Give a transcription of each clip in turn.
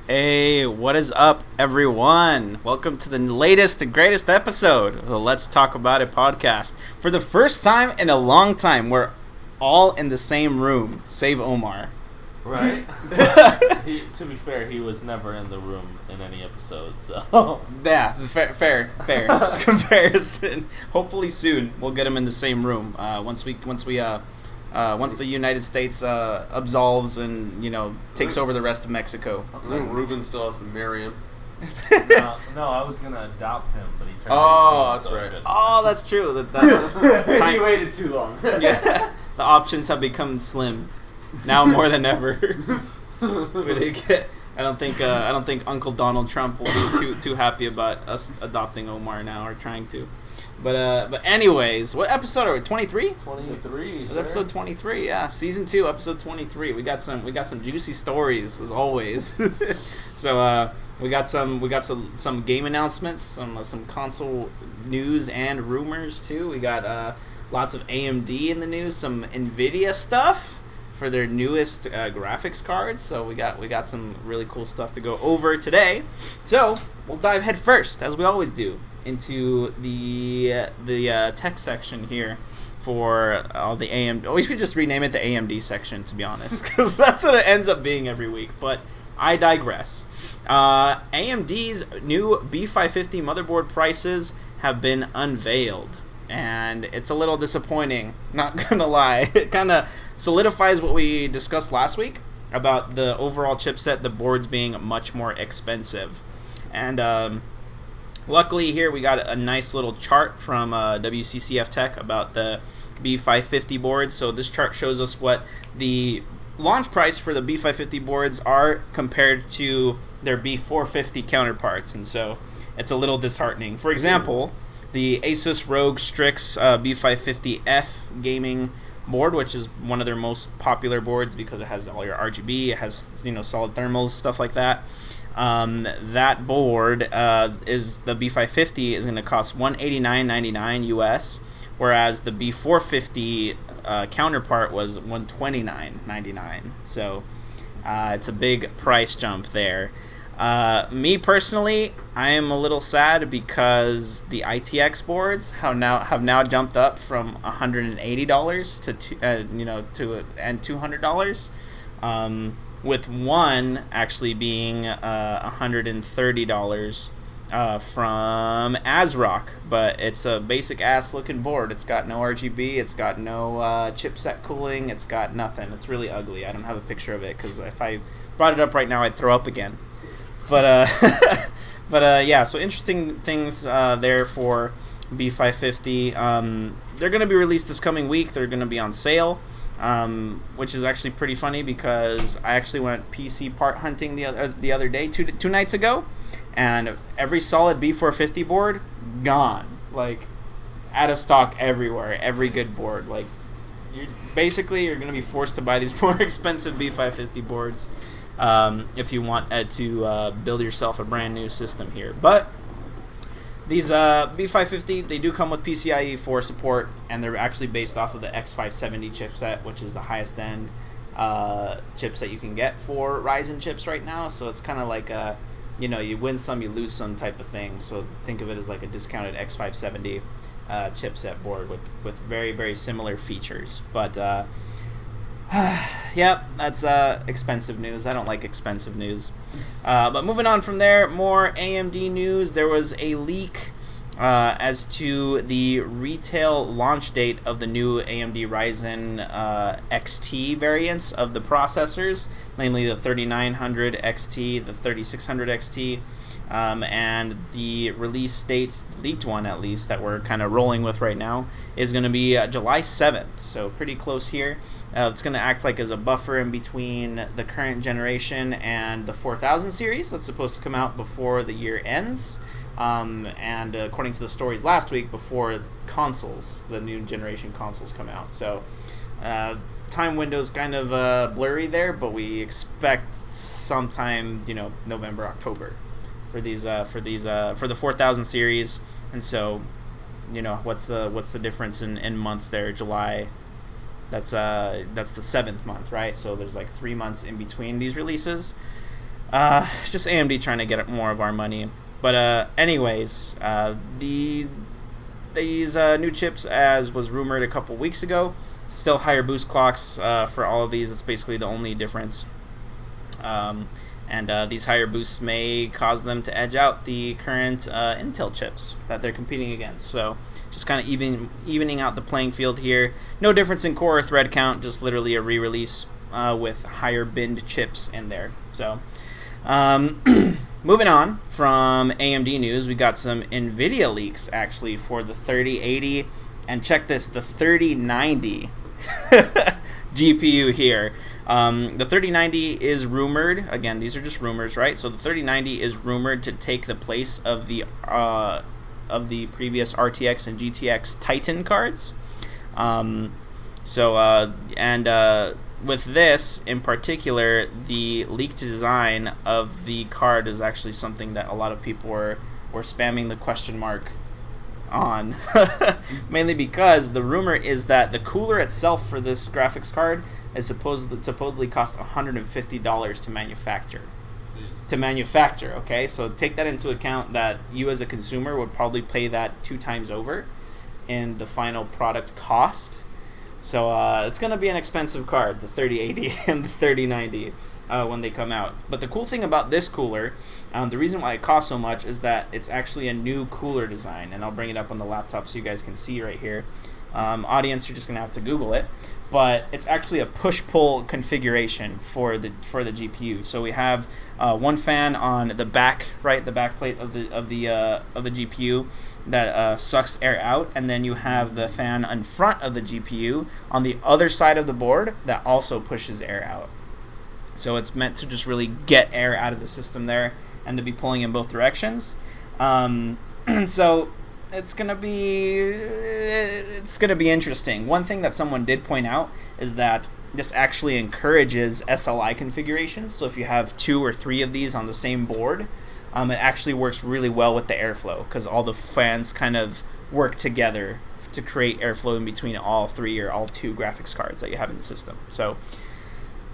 Hey, what is up, everyone? Welcome to the latest and greatest episode of the Let's Talk About It podcast. For the first time in a long time, we're all in the same room, save Omar. Right? To be fair, he was never in the room in any episode, so... Yeah, fair comparison. Hopefully soon we'll get him in the same room. Once the United States absolves and takes over the rest of Mexico. I think Ruben still has to marry him. No, I was gonna adopt him, but he turned 18, that's so right. Oh, that's true. He waited too long. Yeah, the options have become slim now more than ever. I don't think Uncle Donald Trump will be too happy about us adopting Omar now or trying to. But anyways, what episode are we? 23? 23. It's episode 23. Yeah, season 2, episode 23. We got some juicy stories as always. So we got some game announcements, some console news and rumors too. We got lots of AMD in the news, some Nvidia stuff for their newest graphics cards. So we got some really cool stuff to go over today. So we'll dive head first, as we always do, into the tech section here for all the AMD. We should just rename it the AMD section, to be honest, because that's what it ends up being every week. But I digress. AMD's new B550 motherboard prices have been unveiled, and it's a little disappointing, not gonna lie. It kind of solidifies what we discussed last week about the overall chipset, the boards being much more expensive. And luckily here we got a nice little chart from WCCF Tech about the B550 boards. So this chart shows us what the launch price for the B550 boards are compared to their B450 counterparts, and so it's a little disheartening. For example, the Asus ROG Strix B550F gaming board, which is one of their most popular boards because it has all your RGB, it has solid thermals, stuff like that. That board is the B550 is going to cost $189.99 US, whereas the B450 counterpart was $129.99. So it's a big price jump there. Me personally, I am a little sad because the ITX boards have now jumped up from $180 to $200. With one actually being $130 from ASRock, but it's a basic ass looking board. It's got no RGB, it's got no chipset cooling, it's got nothing. It's really ugly. I don't have a picture of it because if I brought it up right now, I'd throw up again. But yeah, so interesting things there for B550. They're going to be released this coming week. They're going to be on sale. Which is actually pretty funny because I actually went PC part hunting the other day, two nights ago, and every solid B450 board gone, like out of stock everywhere. Every good board, like you're going to be forced to buy these more expensive B550 boards if you want to build yourself a brand new system here, but. These B550, they do come with PCIe 4 support, and they're actually based off of the X570 chipset, which is the highest end chipset you can get for Ryzen chips right now. So it's kind of like you win some, you lose some type of thing. So think of it as like a discounted X570 chipset board with very, very similar features. But yeah, that's expensive news. I don't like expensive news. But moving on from there, more AMD news. There was a leak as to the retail launch date of the new AMD Ryzen XT variants of the processors, namely the 3900 XT, the 3600 XT, and the release date, leaked one at least, that we're kind of rolling with right now, is going to be July 7th, so pretty close here. It's going to act like as a buffer in between the current generation and the 4000 series that's supposed to come out before the year ends. And according to the stories last week, before consoles, the new generation consoles come out. So time window's kind of blurry there, but we expect sometime, November, October for the 4000 series. And so, what's the difference in months there? July. That's the 7th month, right? So there's like 3 months in between these releases. Just AMD trying to get more of our money. But anyways, these new chips, as was rumored a couple weeks ago, still higher boost clocks for all of these. It's basically the only difference. And these higher boosts may cause them to edge out the current Intel chips that they're competing against. So just kind of evening out the playing field here. No difference in core or thread count, just literally a re-release with higher binned chips in there. So moving on from AMD news, we got some NVIDIA leaks actually for the 3080, and check this, the 3090 GPU here. The 3090 is rumored, again, these are just rumors, right? So the 3090 is rumored to take the place of the previous RTX and GTX Titan cards. With this in particular, the leaked design of the card is actually something that a lot of people were spamming the question mark on. Mainly because the rumor is that the cooler itself for this graphics card is supposedly cost $150 to manufacture. Okay, so take that into account, that you as a consumer would probably pay that 2 times over in the final product cost. So it's going to be an expensive card, the 3080 and the 3090, when they come out. But the cool thing about this cooler, the reason why it costs so much, is that it's actually a new cooler design. And I'll bring it up on the laptop so you guys can see right here. Audience, you're just going to have to Google it. But it's actually a push-pull configuration for the GPU. So we have one fan on the back, right, the back plate of the GPU that sucks air out, and then you have the fan in front of the GPU on the other side of the board that also pushes air out. So it's meant to just really get air out of the system there and to be pulling in both directions. So it's gonna be interesting. One thing that someone did point out is that this actually encourages SLI configurations. So if you have 2 or 3 of these on the same board, it actually works really well with the airflow, because all the fans kind of work together to create airflow in between all 3 or all 2 graphics cards that you have in the system. So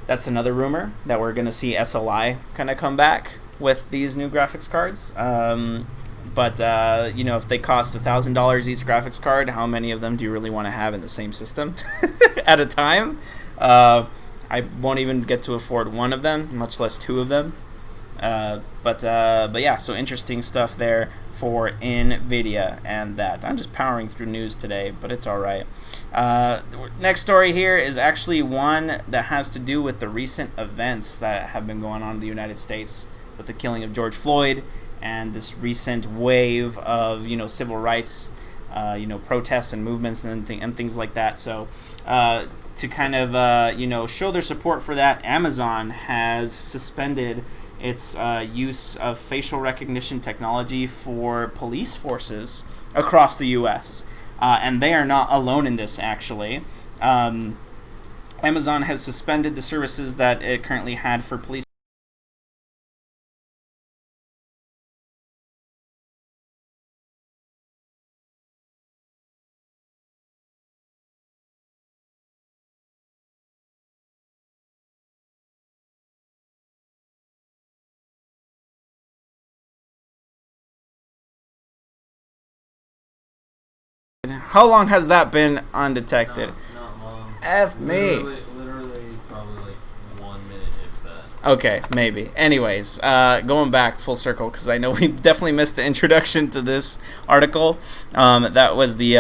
that's another rumor, that we're going to see SLI kind of come back with these new graphics cards. But if they cost $1,000 each graphics card, how many of them do you really want to have in the same system at a time? I won't even get to afford 1 of them, much less 2 of them. But yeah, so interesting stuff there for NVIDIA and that. I'm just powering through news today, but it's all right. Next story here is actually one that has to do with the recent events that have been going on in the United States with the killing of George Floyd and this recent wave of civil rights protests and movements and things like that. So to kind of show their support for that, Amazon has suspended its use of facial recognition technology for police forces across the U.S. And they are not alone in this, actually. Amazon has suspended the services that it currently had for police. How long has that been undetected? Not long. F me. Literally probably like 1 minute if that. Okay, maybe. Anyways, going back full circle, because I know we definitely missed the introduction to this article. That was the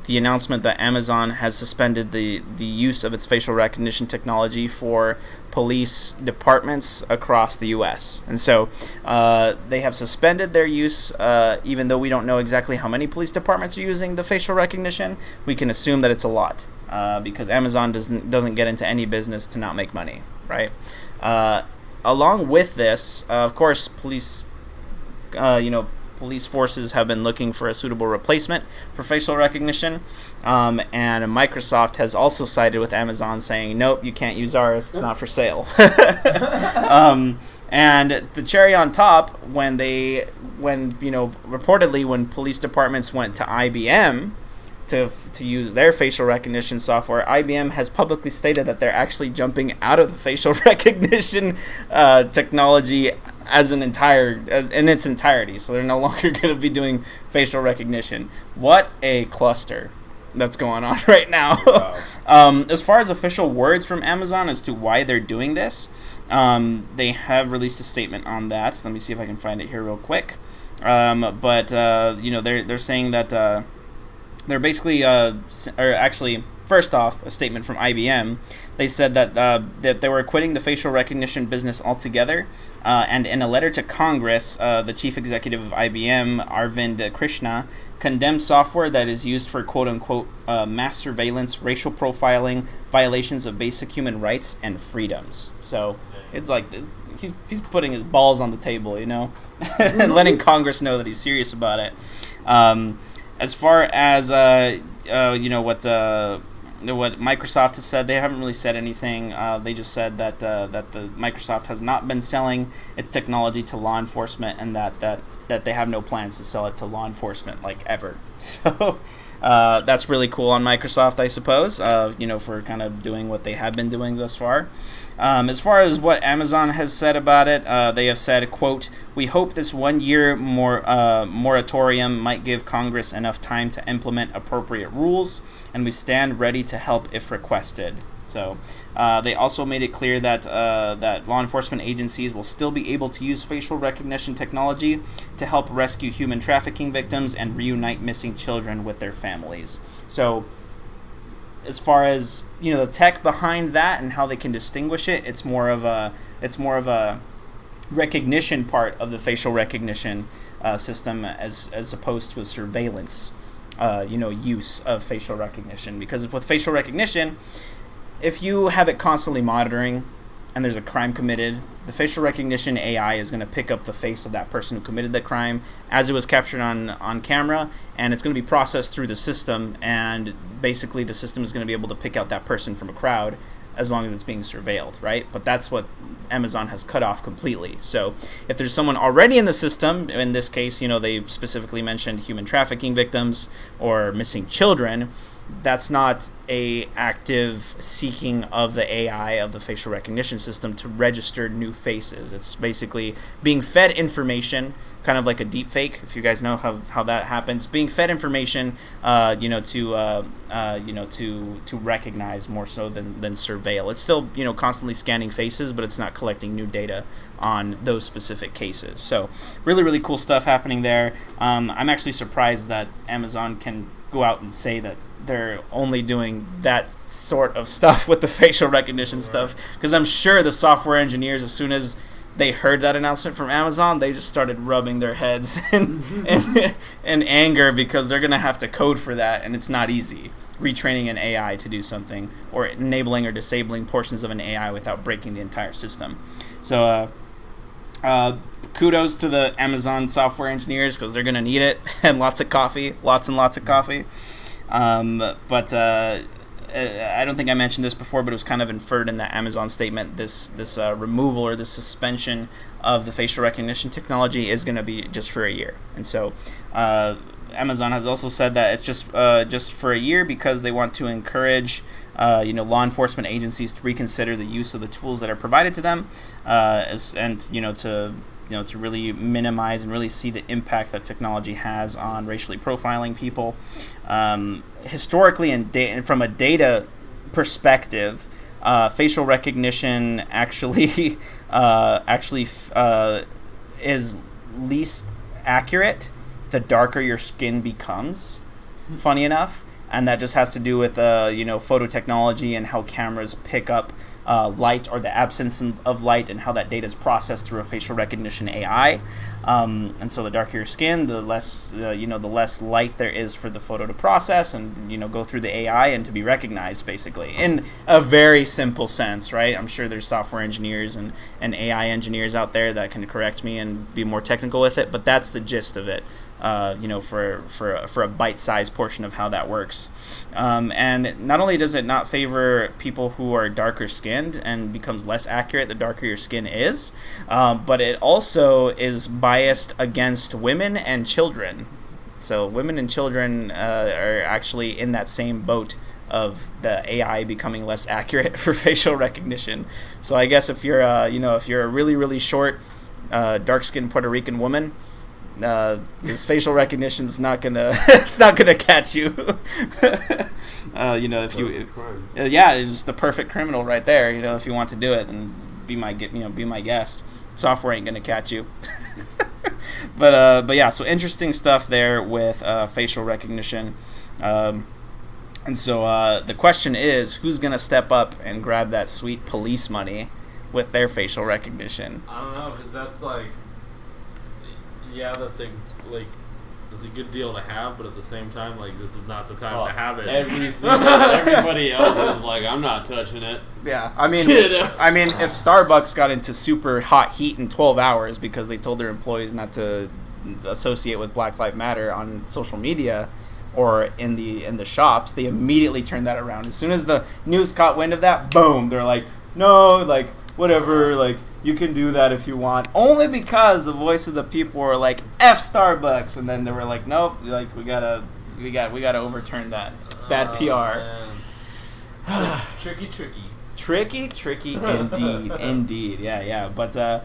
announcement that Amazon has suspended the use of its facial recognition technology for police departments across the U.S. And so they have suspended their use, even though we don't know exactly how many police departments are using the facial recognition. We can assume that it's a lot, because Amazon doesn't get into any business to not make money, right? Along with this, of course, police forces have been looking for a suitable replacement for facial recognition, and Microsoft has also sided with Amazon, saying, nope, you can't use ours, it's not for sale. And the cherry on top, when reportedly when police departments went to IBM to use their facial recognition software, IBM has publicly stated that they're actually jumping out of the facial recognition technology in its entirety. So they're no longer going to be doing facial recognition. What a cluster that's going on right now. Wow. As far as official words from Amazon as to why they're doing this, they have released a statement on that. Let me see if I can find it here real quick. But they're saying that they're basically, or actually, first off, a statement from IBM. They said that they were quitting the facial recognition business altogether, and in a letter to Congress, the chief executive of IBM, Arvind Krishna, condemned software that is used for quote-unquote mass surveillance, racial profiling, violations of basic human rights and freedoms. So it's like he's putting his balls on the table, and letting Congress know that he's serious about it. As far as what Microsoft has said, they haven't really said anything. They just said that the Microsoft has not been selling its technology to law enforcement, and that they have no plans to sell it to law enforcement like ever. So that's really cool on Microsoft, I suppose. For kind of doing what they have been doing thus far. As far as what Amazon has said about it, they have said, quote, "We hope this 1-year moratorium might give Congress enough time to implement appropriate rules, and we stand ready to help if requested." So they also made it clear that that law enforcement agencies will still be able to use facial recognition technology to help rescue human trafficking victims and reunite missing children with their families. So as far as the tech behind that and how they can distinguish it, it's more of a recognition part of the facial recognition system as opposed to a surveillance use of facial recognition. Because with facial recognition, if you have it constantly monitoring and there's a crime committed, the facial recognition AI is going to pick up the face of that person who committed the crime as it was captured on camera, and it's going to be processed through the system, and basically the system is going to be able to pick out that person from a crowd as long as it's being surveilled, right? But that's what Amazon has cut off completely. So if there's someone already in the system, in this case, they specifically mentioned human trafficking victims or missing children, that's not a active seeking of the AI of the facial recognition system to register new faces. It's basically being fed information, kind of like a deep fake, if you guys know how that happens. Being fed information, to recognize more so than surveil. It's still constantly scanning faces, but it's not collecting new data on those specific cases. So really, really cool stuff happening there. I'm actually surprised that Amazon can go out and say that they're only doing that sort of stuff with the facial recognition stuff, because I'm sure the software engineers, as soon as they heard that announcement from Amazon, they just started rubbing their heads in anger, because they're going to have to code for that, and it's not easy retraining an AI to do something, or enabling or disabling portions of an AI without breaking the entire system. So kudos to the Amazon software engineers, because they're going to need it, and lots and lots of coffee. But I don't think I mentioned this before, but it was kind of inferred in the Amazon statement. This removal or this suspension of the facial recognition technology is going to be just for a year. And so Amazon has also said that it's just for a year, because they want to encourage law enforcement agencies to reconsider the use of the tools that are provided to them, to really minimize and really see the impact that technology has on racially profiling people. Historically, and from a data perspective, facial recognition actually is least accurate the darker your skin becomes. Funny enough, and that just has to do with photo technology and how cameras pick up light or the absence of light, and how that data is processed through a facial recognition AI. And so the darker your skin, the less light there is for the photo to process and go through the AI and to be recognized, basically, in a very simple sense, right? I'm sure there's software engineers and AI engineers out there that can correct me and be more technical with it, but that's the gist of it. For a bite-sized portion of how that works. And not only does it not favor people who are darker skinned and becomes less accurate the darker your skin is, but it also is biased against women and children. So women and children are actually in that same boat of the AI becoming less accurate for facial recognition. So I guess if you're if you're a really, really short, dark-skinned Puerto Rican woman, this facial recognition is not gonna it's not gonna catch you. If you it's just the perfect criminal right there. If you want to do it, and be my guest. Software ain't gonna catch you. But yeah, so interesting stuff there with facial recognition. And so the question is, who's gonna step up and grab that sweet police money with their facial recognition? I don't know, because that's like, yeah, that's a good deal to have, but at the same time, like, this is not the time to have it. Everybody else is like, I'm not touching it. Yeah, I mean, if Starbucks got into super hot heat in 12 hours because they told their employees not to associate with Black Lives Matter on social media or in the shops, they immediately turned that around. As soon as the news caught wind of that, boom, they're like, no, like, whatever, like, you can do that if you want. Only because the voice of the people were like, F Starbucks, and then they were like, nope, like, we gotta overturn that. It's bad PR. Tricky indeed. Yeah. But I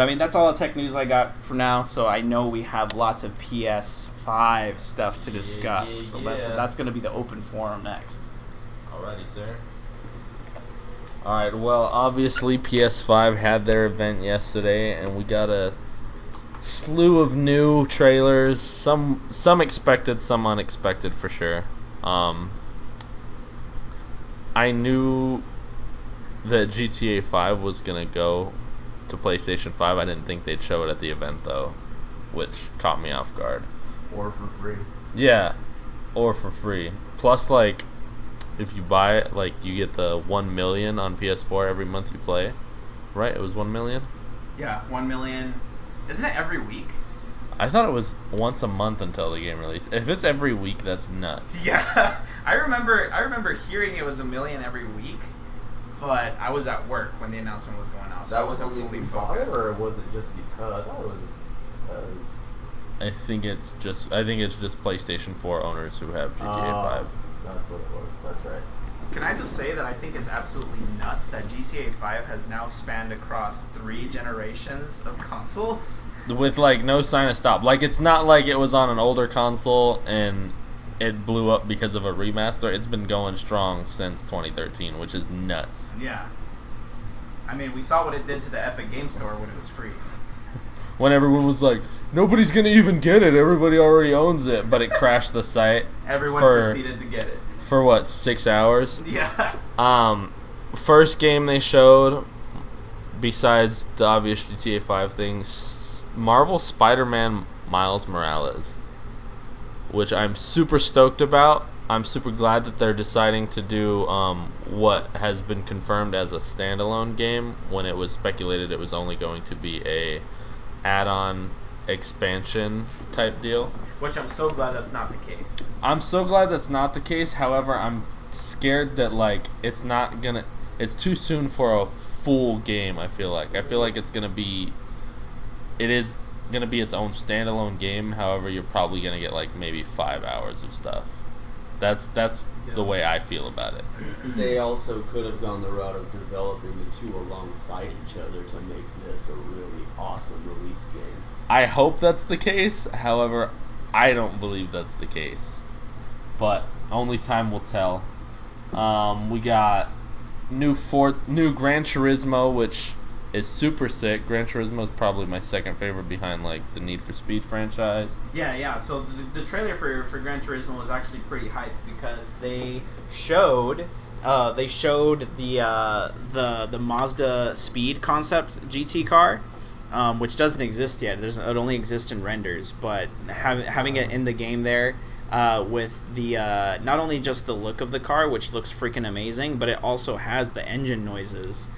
mean, that's all the tech news I got for now. So I know we have lots of PS5 stuff to discuss. So that's gonna be the open forum next. Alrighty, sir. Alright, well, obviously PS5 had their event yesterday, and we got a slew of new trailers. Some expected, some unexpected for sure. I knew that GTA 5 was going to go to PlayStation 5. I didn't think they'd show it at the event, though, which caught me off guard. Or for free. Yeah, or for free. Plus, like, if you buy it, like, you get the 1 million on PS4 every month you play. Right? It was 1 million? Yeah, 1 million. Isn't it every week? I thought it was once a month until the game released. If it's every week, that's nuts. Yeah. I remember hearing it was 1 million every week, but I was at work when the announcement was going out. So that was only fully focused, or was it just because? I thought it was just because. I think it's just PlayStation 4 owners who have GTA 5. That's what it was. That's right. Can I just say that I think it's absolutely nuts that GTA 5 has now spanned across 3 generations of consoles? With, like, no sign of stop. Like, it's not like it was on an older console and it blew up because of a remaster. It's been going strong since 2013, which is nuts. Yeah. I mean, we saw what it did to the Epic Game Store when it was free. When everyone was like, nobody's going to even get it. Everybody already owns it. But it crashed the site. Everyone proceeded to get it. For what, 6 hours? Yeah. First game they showed, besides the obvious GTA 5 things, Marvel Spider-Man Miles Morales, which I'm super stoked about. I'm super glad that they're deciding to do what has been confirmed as a standalone game when it was speculated it was only going to be a add-on expansion type deal. Which I'm so glad that's not the case. I'm so glad that's not the case. However, I'm scared that, like, it's too soon for a full game, I feel like. I feel like it is going to be its own standalone game. However, you're probably going to get, like, maybe 5 hours of stuff. That's the way I feel about it. They also could have gone the route of developing the two alongside each other to make this a really awesome release game. I hope that's the case. However, I don't believe that's the case. But only time will tell. We got new Gran Turismo, which is super sick. Gran Turismo is probably my second favorite behind, like, the Need for Speed franchise. Yeah. So the trailer for Gran Turismo was actually pretty hyped because they showed the Mazda Speed concept GT car. Which doesn't exist yet. It only exists in renders, but having it in the game there, with the not only just the look of the car, which looks freaking amazing, but it also has the engine noises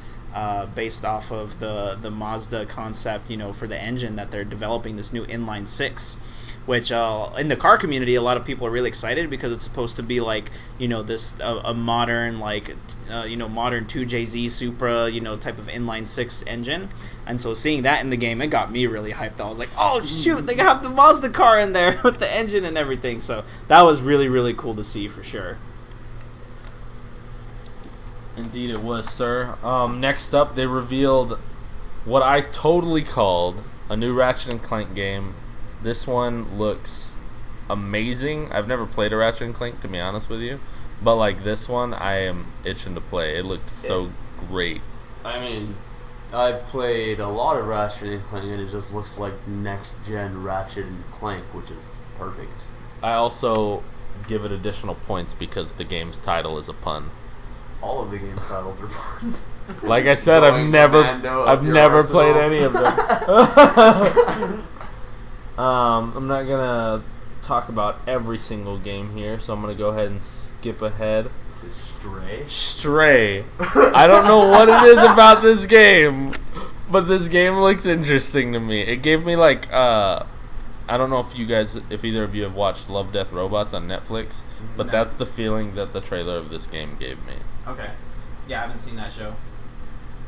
based off of the Mazda concept, for the engine that they're developing, this new inline six, which in the car community, a lot of people are really excited because it's supposed to be like, this a modern modern 2JZ Supra, type of inline six engine. And so seeing that in the game, it got me really hyped. I was like, oh shoot, they have the Mazda car in there with the engine and everything. So that was really, really cool to see for sure. Indeed it was, sir. Next up, they revealed what I totally called a new Ratchet & Clank game. This one looks amazing. I've never played a Ratchet & Clank, to be honest with you. But, like, this one, I am itching to play. It looks so great. I mean, I've played a lot of Ratchet & Clank, and it just looks like next-gen Ratchet & Clank, which is perfect. I also give it additional points because the game's title is a pun. All of the game titles are puns. Like I said, I've never played any of them. I'm not gonna talk about every single game here, so I'm gonna go ahead and skip ahead. To Stray. Stray. I don't know what it is about this game, but this game looks interesting to me. It gave me like I don't know if either of you have watched Love, Death, Robots on Netflix, but that's the feeling that the trailer of this game gave me. Okay. Yeah, I haven't seen that show.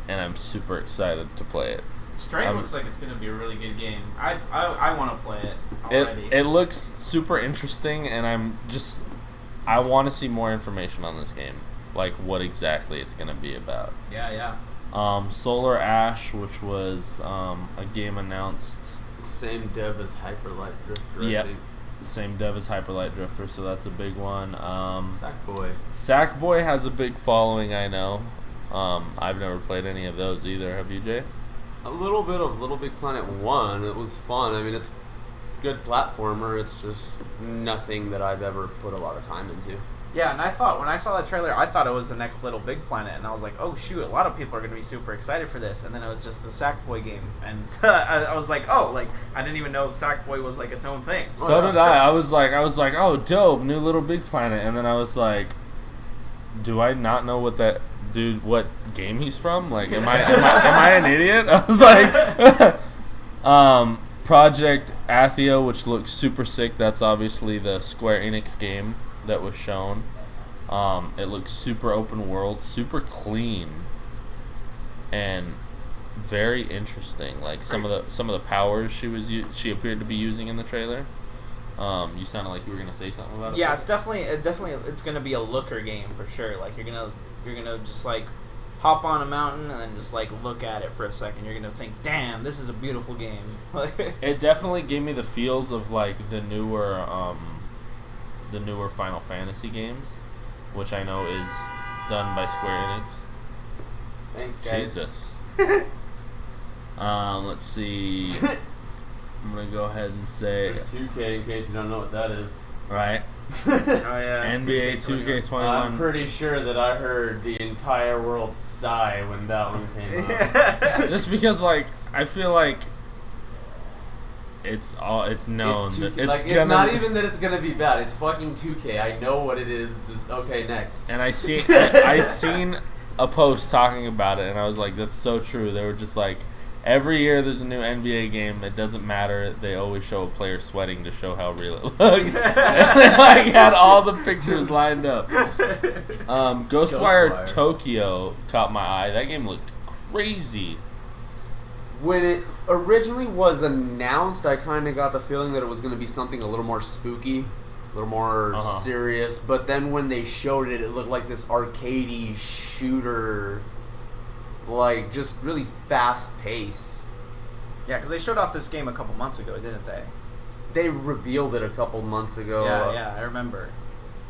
And I'm super excited to play it. Stray looks like it's going to be a really good game. I want to play it already. It looks super interesting, and I want to see more information on this game. Like, what exactly it's going to be about. Yeah. Solar Ash, which was a game announced. Same dev as Hyper Light Drifter, Yep. I think. Same dev as Hyper Light Drifter, so that's a big one. Sackboy. Sackboy has a big following, I know. I've never played any of those either. Have you, Jay? A little bit of Little Big Planet 1. It was fun. I mean, it's good platformer. It's just nothing that I've ever put a lot of time into. Yeah, and when I saw that trailer, I thought it was the next Little Big Planet, and I was like, oh shoot, a lot of people are going to be super excited for this, and then it was just the Sackboy game, and I was like, oh, like, I didn't even know Sackboy was like its own thing. So did I. I was like, oh, dope, new Little Big Planet, and then I was like, do I not know what game he's from? Like, am I an idiot? I was like, Project Athia, which looks super sick. That's obviously the Square Enix game that was shown. It looks super open world, super clean, and very interesting. Like some of the powers she appeared to be using in the trailer. You sounded like you were gonna say something about it. Yeah, it's definitely gonna be a looker game for sure. Like you're gonna just like hop on a mountain and then just like look at it for a second. You're gonna think, damn, this is a beautiful game. It definitely gave me the feels of like the newer Final Fantasy games, which I know is done by Square Enix. Thanks, guys. Jesus. Let's see. I'm gonna go ahead and say There's 2K in case you don't know what that is. right. Oh yeah, NBA 2K21. I'm pretty sure that I heard the entire world sigh when that one came out. Just because, like, I feel like it's known It's that 2K. It's not even that it's gonna be bad. It's fucking 2K. I know what it is. Just okay, next. And I seen a post talking about it, and I was like, that's so true. They were just like, every year there's a new NBA game. It doesn't matter. They always show a player sweating to show how real it looks. And they like had all the pictures lined up. Ghostwire Tokyo caught my eye. That game looked crazy. When it originally was announced, I kind of got the feeling that it was going to be something a little more spooky, a little more serious. But then when they showed it, it looked like this arcadey shooter, like just really fast pace. Yeah, because they showed off this game a couple months ago, didn't they? They revealed it a couple months ago. Yeah, I remember.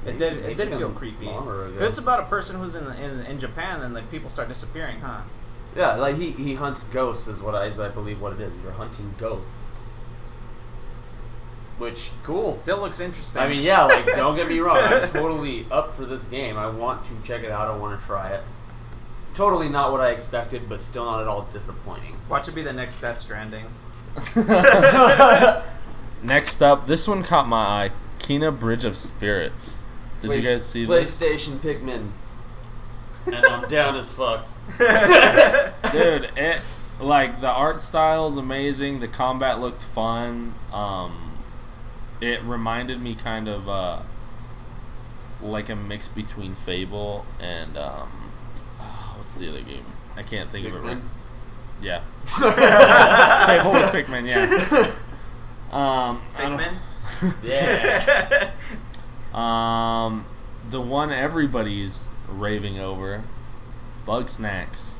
It did feel creepy. It's about a person who's in Japan and like people start disappearing, huh? Yeah, like he hunts ghosts is what I believe what it is. You're hunting ghosts. Which, cool. Still looks interesting. I mean, yeah, like, don't get me wrong. I'm totally up for this game. I want to check it out. I want to try it. Totally not what I expected, but still not at all disappointing. Watch it be the next Death Stranding. Next up, this one caught my eye. Kena Bridge of Spirits. Did you guys see this? PlayStation Pikmin. and I'm down as fuck. Dude, the art style is amazing. The combat looked fun. It reminded me kind of like a mix between Fable and what's the other game? I can't think of it right. Yeah. Fable with Pikmin, yeah. Pikmin? Yeah. The one everybody's raving over, Bug Snacks.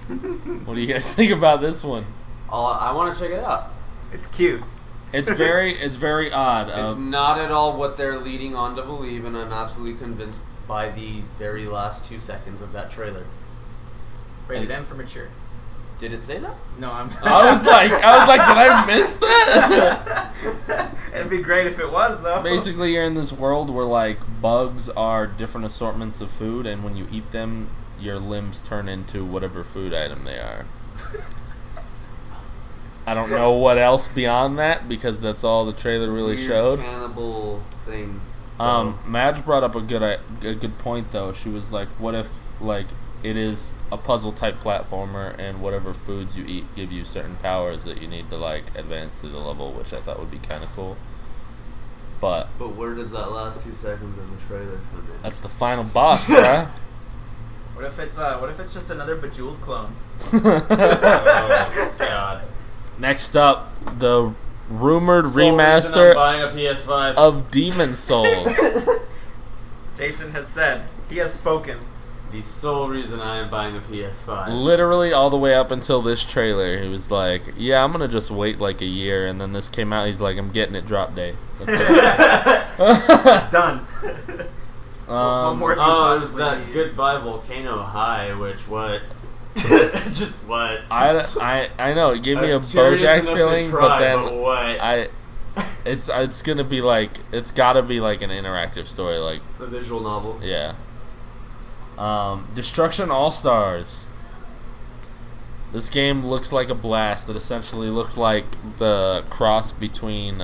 What do you guys think about this one? I want to check it out. It's cute. It's very odd. It's not at all what they're leading on to believe, and I'm absolutely convinced by the very last 2 seconds of that trailer. Rated M for mature. Did it say that? No, I'm. I was like, did I miss that? It'd be great if it was, though. Basically, you're in this world where like bugs are different assortments of food, and when you eat them, your limbs turn into whatever food item they are. I don't know what else beyond that because that's all the trailer really Weird showed. Cannibal thing. Madge brought up a good point though. She was like, "What if like it is a puzzle type platformer and whatever foods you eat give you certain powers that you need to like advance through the level," which I thought would be kind of cool. But where does that last 2 seconds of the trailer come in? that's the final boss, bruh. What if it's just another Bejeweled clone? Oh, God. Next up, the rumored Sole reason remaster I'm buying a PS5. of Demon Souls. Jason has said. He has spoken. The sole reason I am buying a PS5. Literally all the way up until this trailer, he was like, "Yeah, I'm gonna just wait like a year," and then this came out. He's like, "I'm getting it drop day." That's it. It's done. One more thing there's possibly that need. Goodbye Volcano High, which what? Just what? I know it gave me a I'm curious BoJack enough to feeling, try, but then what? it's gonna be like it's gotta be like an interactive story, like The visual novel. yeah. Destruction All Stars. This game looks like a blast. It essentially looks like the cross between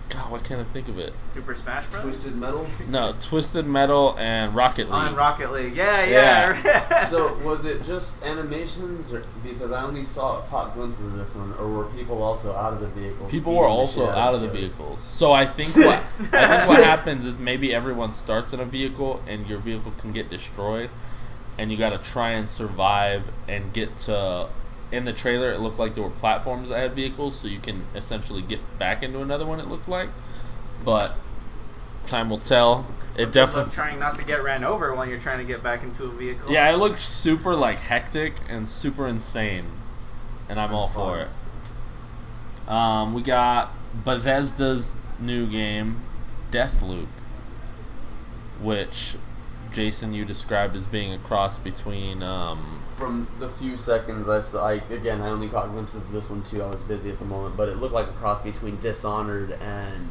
God, what can I think of it? Super Smash Bros. Twisted Metal. No, Twisted Metal and Rocket League. On Rocket League. Yeah. So was it just animations, or because I only saw caught glimpses of this one, or were people also out of the vehicle? People were also out of the vehicles. So I think what happens is maybe everyone starts in a vehicle and your vehicle can get destroyed, and you got to try and survive and get to. In the trailer, it looked like there were platforms that had vehicles, so you can essentially get back into another one. It looked like, but time will tell. It definitely. I'm trying not to get ran over while you're trying to get back into a vehicle. Yeah, it looked super like hectic and super insane, and I'm all for it. We got Bethesda's new game, Deathloop, which Jason you described as being a cross between. From the few seconds I saw, I only caught glimpses of this one too. I was busy at the moment, but it looked like a cross between Dishonored and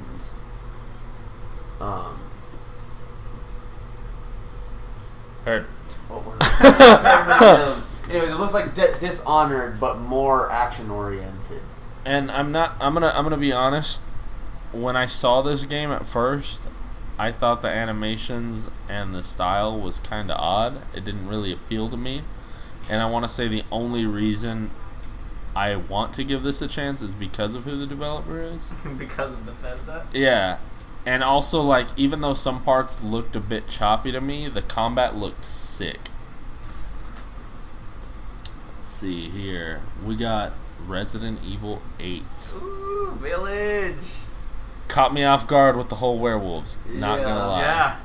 Heard. what was it? Anyways, it looks like Dishonored, but more action oriented. And I'm gonna be honest. When I saw this game at first, I thought the animations and the style was kind of odd. It didn't really appeal to me. And I want to say the only reason I want to give this a chance is because of who the developer is. Because of Bethesda? Yeah. And also, like, even though some parts looked a bit choppy to me, the combat looked sick. Let's see here. We got Resident Evil 8. Ooh, Village. Caught me off guard with the whole werewolves. Not gonna lie. Yeah.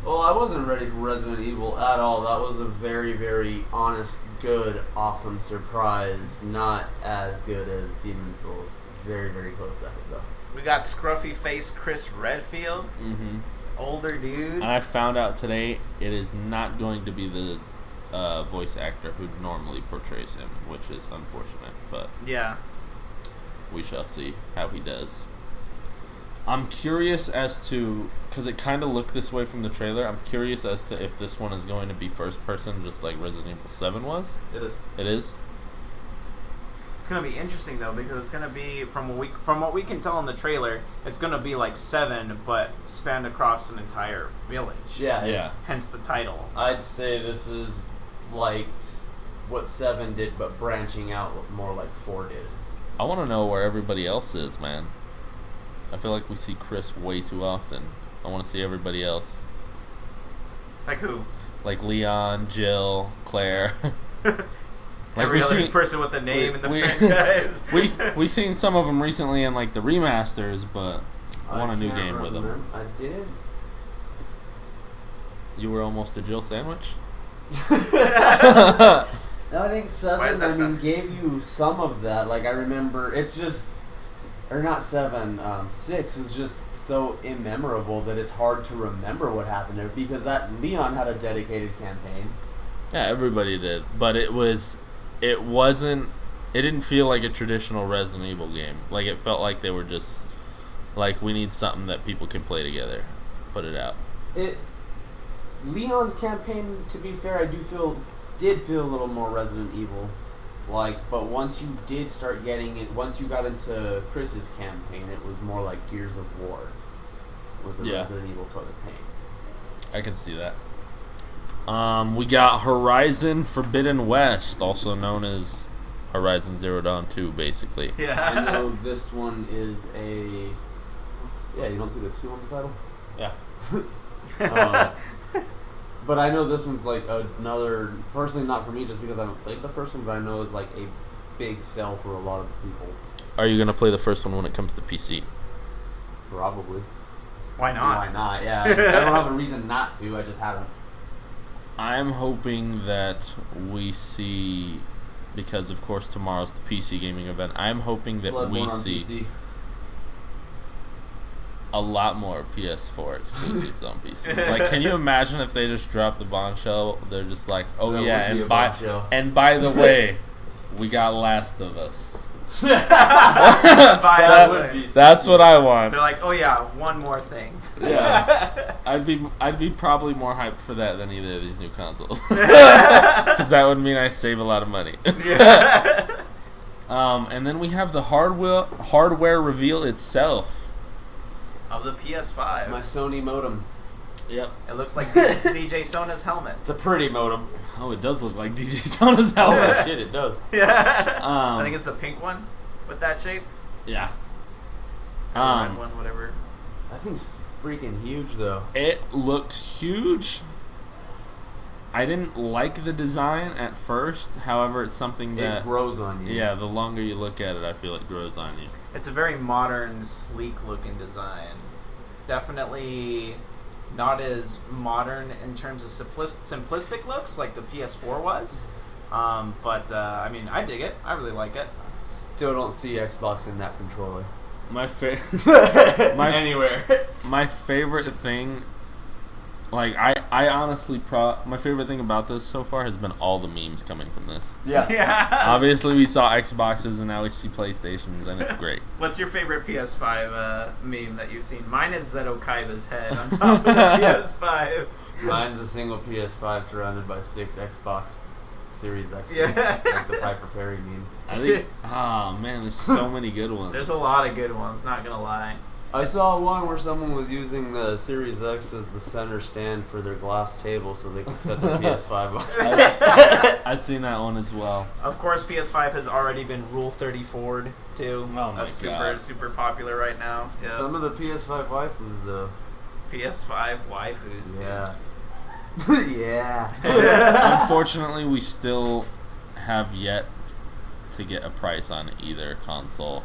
Well, I wasn't ready for Resident Evil at all. That was a very, very honest, good, awesome surprise. Not as good as Demon Souls. Very, very close second, though. We got scruffy face Chris Redfield. Mm-hmm. Older dude. And I found out today it is not going to be the voice actor who normally portrays him, which is unfortunate, but Yeah. we shall see how he does. I'm curious as to, because it kind of looked this way from the trailer, I'm curious as to if this one is going to be first person just like Resident Evil 7 was. It is. It is? It's gonna be interesting though because it's gonna be from what we can tell in the trailer, it's gonna be like 7, but spanned across an entire village. Yeah. Hence the title. I'd say this is like what 7 did, but branching out more like 4 did. I want to know where everybody else is, man. I feel like we see Chris way too often. I want to see everybody else. Like who? Like Leon, Jill, Claire. Every other person with a name in the franchise. we seen some of them recently in like the remasters, but I want a new game with them. I did. You were almost a Jill sandwich? No, I think Why is 7, that I mean, so- gave you some of that. Like, I remember, it's just, or not 7, 6 was just so immemorable that it's hard to remember what happened there because that Leon had a dedicated campaign. Yeah, everybody did, but it didn't feel like a traditional Resident Evil game. Like, it felt like they were just, like, we need something that people can play together. Put it out. Leon's campaign, to be fair, I did feel a little more Resident Evil. Like, but once you did start getting it, once you got into Chris's campaign, it was more like Gears of War with the Resident Evil campaign. I can see that. We got Horizon Forbidden West, also known as Horizon Zero Dawn 2, basically. Yeah. I know this one is a... Yeah, you don't see the 2 on the title? Yeah. But I know this one's like another... Personally, not for me, just because I haven't played the first one, but I know it's like a big sell for a lot of people. Are you going to play the first one when it comes to PC? Probably. Why not? Why not? Yeah. I don't have a reason not to, I just haven't. I'm hoping that we see, because of course tomorrow's the PC gaming event, I'm hoping that we Bloodborne on see PC. a lot more PS4 exclusives on PC. Like, can you imagine if they just dropped the bombshell? They're just like, oh That yeah, would be a bombshell. and by the way, we got Last of Us. That would be That's what I want. They're like, oh yeah, one more thing. Yeah, I'd be probably more hyped for that than either of these new consoles, because that would mean I save a lot of money. Yeah. And then we have the hardware reveal itself. Of the PS5. My Sony modem. Yep. It looks like DJ Sona's helmet. It's a pretty modem. Oh, it does look like DJ Sona's Oh, helmet. shit, it does. Yeah. I think it's the pink one with that shape. Yeah. Or the red one, whatever. That thing's freaking huge, though. It looks huge. I didn't like the design at first. However, it's something that It grows on you. Yeah, the longer you look at it, I feel it grows on you. It's a very modern, sleek-looking design. Definitely not as modern in terms of simplistic looks like the PS4 was. But I mean, I dig it. I really like it. Still don't see Xbox in that controller. Anywhere. My favorite thing, like I honestly my favorite thing about this so far has been all the memes coming from this. Yeah. Yeah. Obviously, we saw Xboxes and now we see PlayStations, and it's great. What's your favorite PS5 meme that you've seen? Mine is Zeto Kaiba's head on top of the PS5. Mine's a single PS5 surrounded by 6 Xbox Series X's. Yeah. Like the Piper Perry meme. I think, oh man, there's so many good ones. There's a lot of good ones, not gonna lie. I saw one where someone was using the Series X as the center stand for their glass table so they could set their PS5 on. I've seen that one as well. Of course, PS5 has already been Rule 34'd too. Oh my That's God. super popular right now. Yeah. Some of the PS5 waifus, though. PS5 waifus. Dude. Yeah. Yeah. Unfortunately, we still have yet to get a price on either console.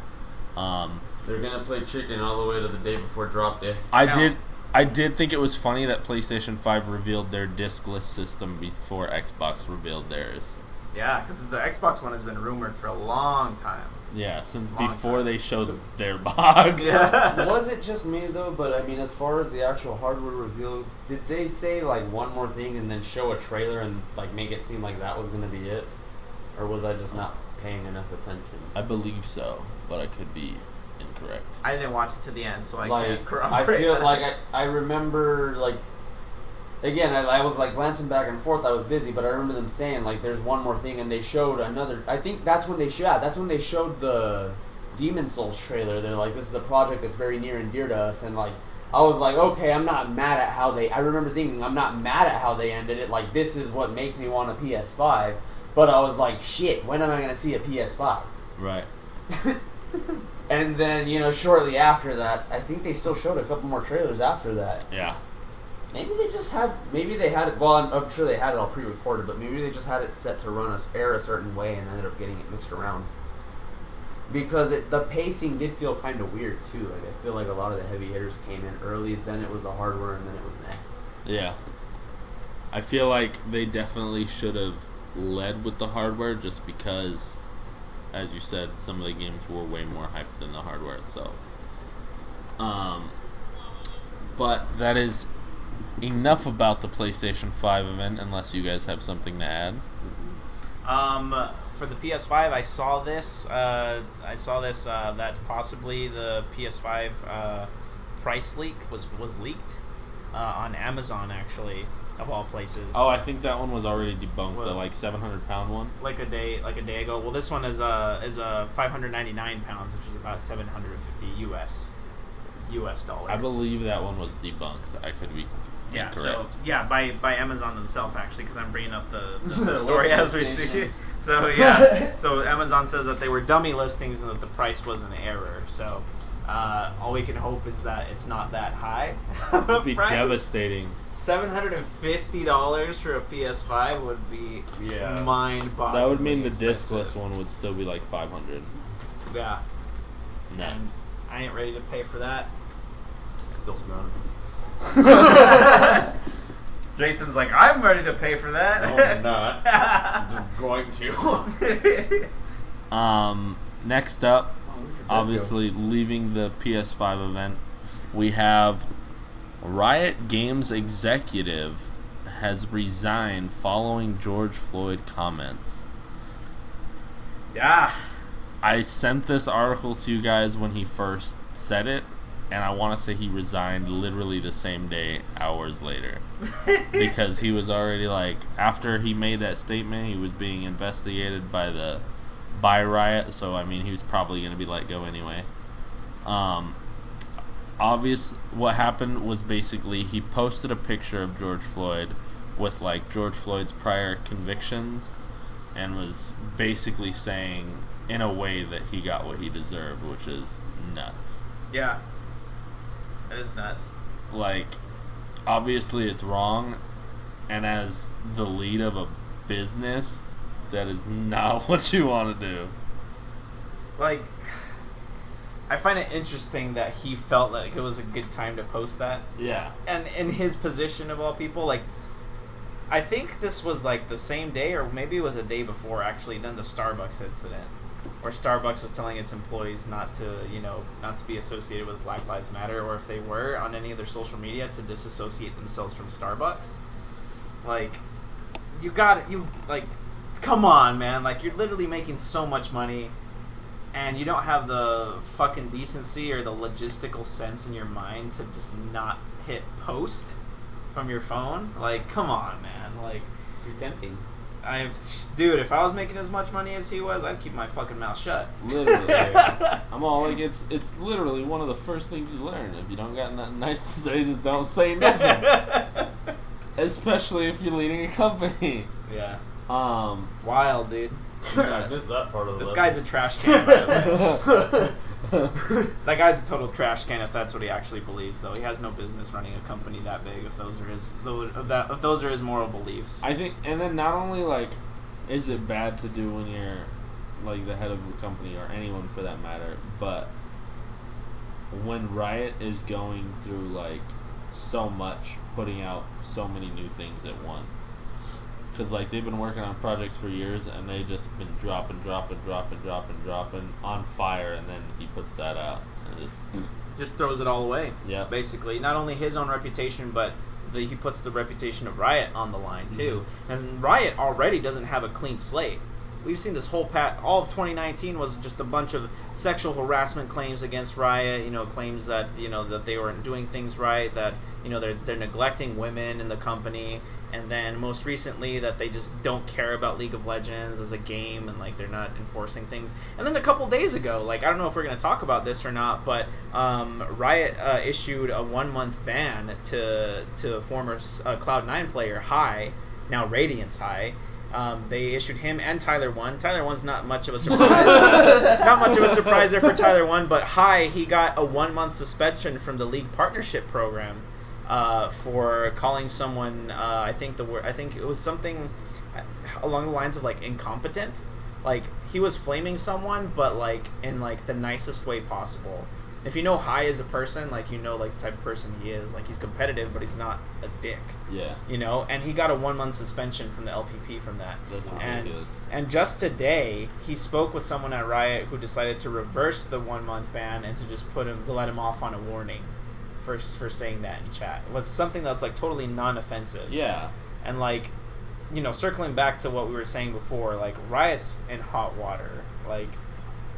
They're gonna play chicken all the way to the day before drop day. I did think it was funny that PlayStation 5 revealed their discless system before Xbox revealed theirs. Yeah, because the Xbox one has been rumored for a long time. Yeah, since Long before time. they showed their box. Yeah. Was it just me though? But I mean, as far as the actual hardware reveal, did they say like one more thing and then show a trailer and like make it seem like that was gonna be it, or was I just not paying enough attention? I believe so, but I could be incorrect. I didn't watch it to the end, so I Like can't corroborate I feel that. like I remember like again, I was like glancing back and forth. I was busy, but I remember them saying like, "There's one more thing," and they showed another. I think that's when they showed the Demon Souls trailer. They're like, "This is a project that's very near and dear to us," and like, I was like, "Okay, I'm not mad at how they." I remember thinking, "I'm not mad at how they ended it. Like, this is what makes me want a PS5." But I was like, "Shit, when am I gonna see a PS5?" Right. And then, shortly after that, I think they still showed a couple more trailers after that. Yeah. Maybe they had it, well, I'm sure they had it all pre-recorded, but maybe they just had it set to air a certain way and ended up getting it mixed around. Because the pacing did feel kind of weird, too. Like, I feel like a lot of the heavy hitters came in early, then it was the hardware, and then it was Yeah. I feel like they definitely should have led with the hardware just because, as you said, some of the games were way more hyped than the hardware itself. But that is enough about the PlayStation 5 event, unless you guys have something to add. For the PS5, I saw this. That possibly the PS5 price leak was leaked on Amazon, actually, of all places. Oh, I think that one was already debunked. Well, The like 700-pound one. Like a day ago. Well, this one is 599 pounds, which is about 750 US dollars. I believe that one was debunked. I could be incorrect. So by Amazon themselves, actually, because I'm bringing up the story as we speak. So so Amazon says that they were dummy listings and that the price was an error. So all we can hope is that it's not that high. It'd be devastating. $750 for a PS5 would be mind-boggling. That would mean the expensive. discless one would still be like $500. Yeah. Nuts. I ain't ready to pay for that. still none. Jason's like, I'm ready to pay for that. No, I'm not. I'm just going to. Next up, obviously leaving the PS5 event, we have Riot Games executive has resigned following George Floyd comments. Yeah. I sent this article to you guys when he first said it, and I want to say he resigned literally the same day, hours later. Because he was already like, after he made that statement, he was being investigated by Riot, so I mean, he was probably going to be let go anyway. What happened was basically he posted a picture of George Floyd with like George Floyd's prior convictions and was basically saying in a way that he got what he deserved, which is nuts. Yeah. That is nuts. Like, obviously it's wrong, and as the lead of a business, that is not what you want to do. Like, I find it interesting that he felt like it was a good time to post that. Yeah. And in his position of all people, like, I think this was like the same day, or maybe it was a day before actually, than the Starbucks incident, where Starbucks was telling its employees not to be associated with Black Lives Matter, or if they were on any of their social media, to disassociate themselves from Starbucks. Like, come on, man. Like, you're literally making so much money, and you don't have the fucking decency or the logistical sense in your mind to just not hit post from your phone. Like, come on, man. Like, It's too tempting. Dude, if I was making as much money as he was, I'd keep my fucking mouth shut. Literally. I'm all like, it's literally one of the first things you learn. If you don't got nothing nice to say, just don't say nothing. Especially if you're leading a company. Yeah. Wild, dude. I missed that part of the This lesson. guy's a trash can, by the way. That guy's a total trash can if that's what he actually believes, though. He has no business running a company that big if those are his moral beliefs. I think, and then not only like, is it bad to do when you're like the head of a company or anyone for that matter, but when Riot is going through like so much, putting out so many new things at once. Because, like, they've been working on projects for years, and they've just been dropping on fire, and then he puts that out. And just throws it all away. Yeah. Basically. Not only his own reputation, but he puts the reputation of Riot on the line, too. Mm-hmm. And Riot already doesn't have a clean slate. we've seen this whole all of 2019 was just a bunch of sexual harassment claims against Riot. Claims that that they weren't doing things right, that they're neglecting women in the company, and then most recently that they just don't care about League of Legends as a game, and like they're not enforcing things. And then a couple days ago, like I don't know if we're going to talk about this or not, but Riot issued a 1-month ban to a former Cloud9 player, High, now Radiance High. They issued him and Tyler 1. Tyler 1's not much of a surprise. Not much of a surprise there for Tyler 1, but High, he got a 1-month suspension from the League Partnership Program for calling someone, I think it was something along the lines of like incompetent. Like he was flaming someone, but like in like the nicest way possible. If you know High as a person, like like the type of person he is, like he's competitive, but he's not a dick. Yeah. And he got a 1-month suspension from the LPP from that. That's ridiculous. And just today, he spoke with someone at Riot who decided to reverse the 1-month ban and to just to let him off on a warning for saying that in chat. It was something that's like totally non-offensive. Yeah. And like, circling back to what we were saying before, like Riot's in hot water. Like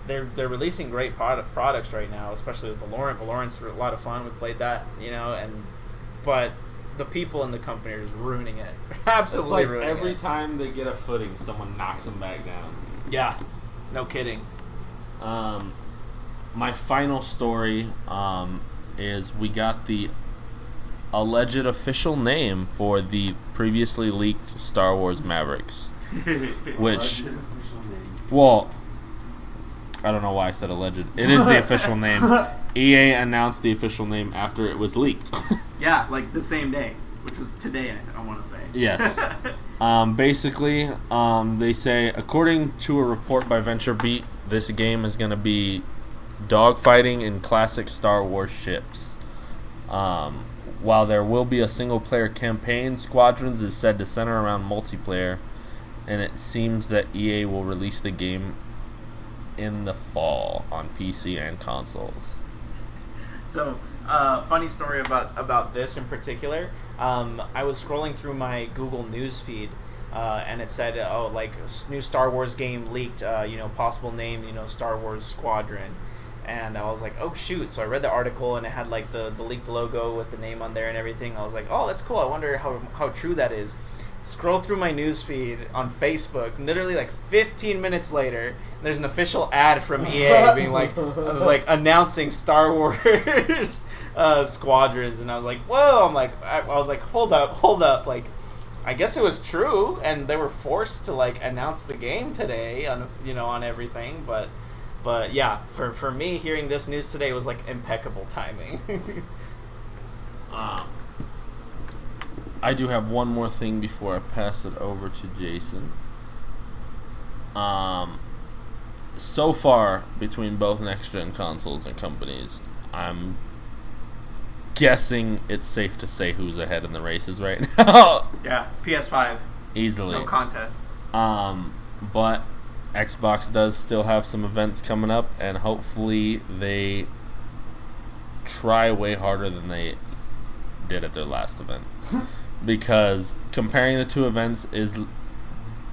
they're releasing great products right now, especially with Valorant. Valorant's a lot of fun. We played that, but the people in the company are just ruining it. Absolutely it's like ruining every it. time they get a footing, someone knocks them back down. Yeah, no kidding. My final story is we got the alleged official name for the previously leaked Star Wars Mavericks, which, well, I don't know why I said alleged. It is the official name. EA announced the official name after it was leaked. Yeah, like the same day, which was today, I want to say. Yes. Basically, they say, according to a report by VentureBeat, this game is going to be dogfighting in classic Star Wars ships. While there will be a single-player campaign, Squadrons is said to center around multiplayer, and it seems that EA will release the game in the fall on PC and consoles. So, funny story about this in particular. I was scrolling through my Google News feed, and it said, new Star Wars game leaked, possible name, Star Wars Squadron. And I was like, oh, shoot. So I read the article, and it had, like, the leaked logo with the name on there and everything. I was like, oh, that's cool. I wonder how true that is. Scroll through my newsfeed on Facebook, and literally like 15 minutes later, there's an official ad from EA being like announcing Star Wars Squadrons, and I was like, whoa! I was like, hold up, like, I guess it was true, and they were forced to like announce the game today on everything, but yeah, for me, hearing this news today was like impeccable timing. I do have one more thing before I pass it over to Jason. So far, between both next-gen consoles and companies, I'm guessing it's safe to say who's ahead in the races right now. Yeah, PS5. Easily. No contest. But Xbox does still have some events coming up, and hopefully they try way harder than they did at their last event. Because comparing the two events is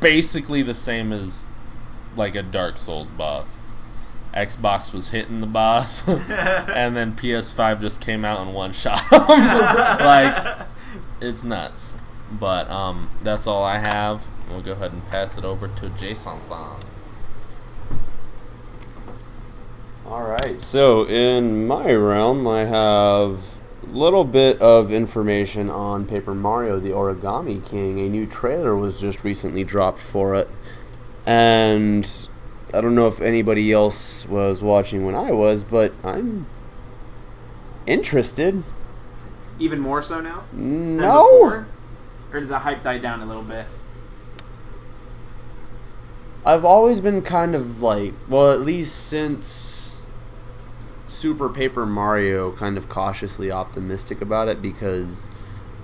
basically the same as like a Dark Souls boss. Xbox was hitting the boss, and then PS5 just came out and one-shot him. Like, it's nuts. But that's all I have. We'll go ahead and pass it over to Jason-san. Alright, so in my realm, I have a little bit of information on Paper Mario The Origami King. A new trailer was just recently dropped for it. And I don't know if anybody else was watching when I was, but I'm interested. Even more so now? No. Than before? Or did the hype die down a little bit? I've always been kind of like, well, at least since Super Paper Mario, kind of cautiously optimistic about it, because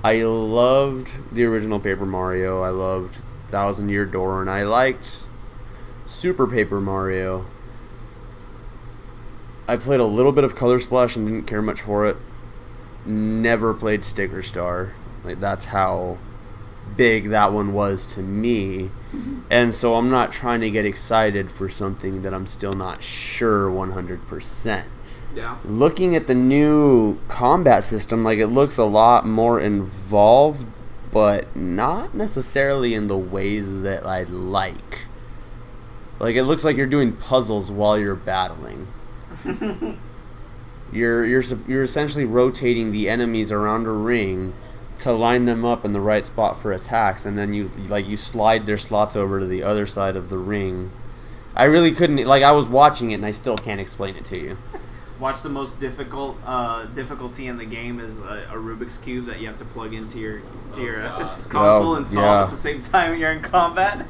I loved the original Paper Mario, I loved Thousand Year Door, and I liked Super Paper Mario. I played a little bit of Color Splash and didn't care much for it. Never played Sticker Star. Like, that's how big that one was to me. And so I'm not trying to get excited for something that I'm still not sure 100%. Yeah. Looking at the new combat system, like, it looks a lot more involved, but not necessarily in the ways that I like. Like, it looks like you're doing puzzles while you're battling. You're essentially rotating the enemies around a ring to line them up in the right spot for attacks, and then you slide their slots over to the other side of the ring. I really couldn't, like, I was watching it and I still can't explain it to you. Watch the most difficulty in the game is a Rubik's Cube that you have to plug into your console and solve at the same time you're in combat.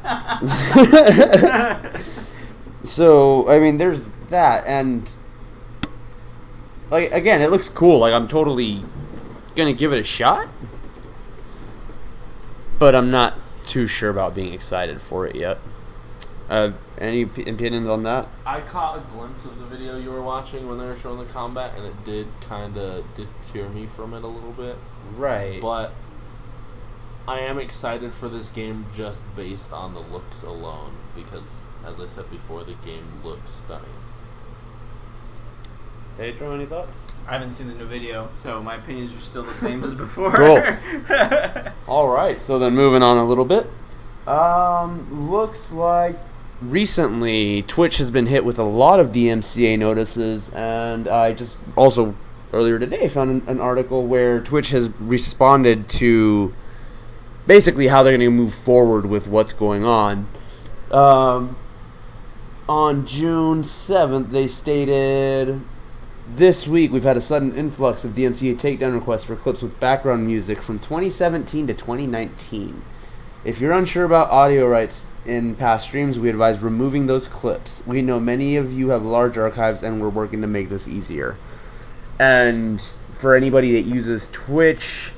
So, I mean, there's that, and, like, again, it looks cool. Like, I'm totally gonna give it a shot, but I'm not too sure about being excited for it yet. Any opinions on that? I caught a glimpse of the video you were watching when they were showing the combat, and it did kind of deter me from it a little bit. Right. But I am excited for this game just based on the looks alone, because, as I said before, the game looks stunning. Pedro, any thoughts? I haven't seen the new video, so my opinions are still the same as before. Cool. All right, so then moving on a little bit. Looks like recently Twitch has been hit with a lot of DMCA notices, and I just also earlier today found an article where Twitch has responded to basically how they're going to move forward with what's going on. On June 7th, they stated, "This week, we've had a sudden influx of DMCA takedown requests for clips with background music from 2017 to 2019. If you're unsure about audio rights in past streams, we advise removing those clips. We know many of you have large archives, and we're working to make this easier." And for anybody that uses Twitch,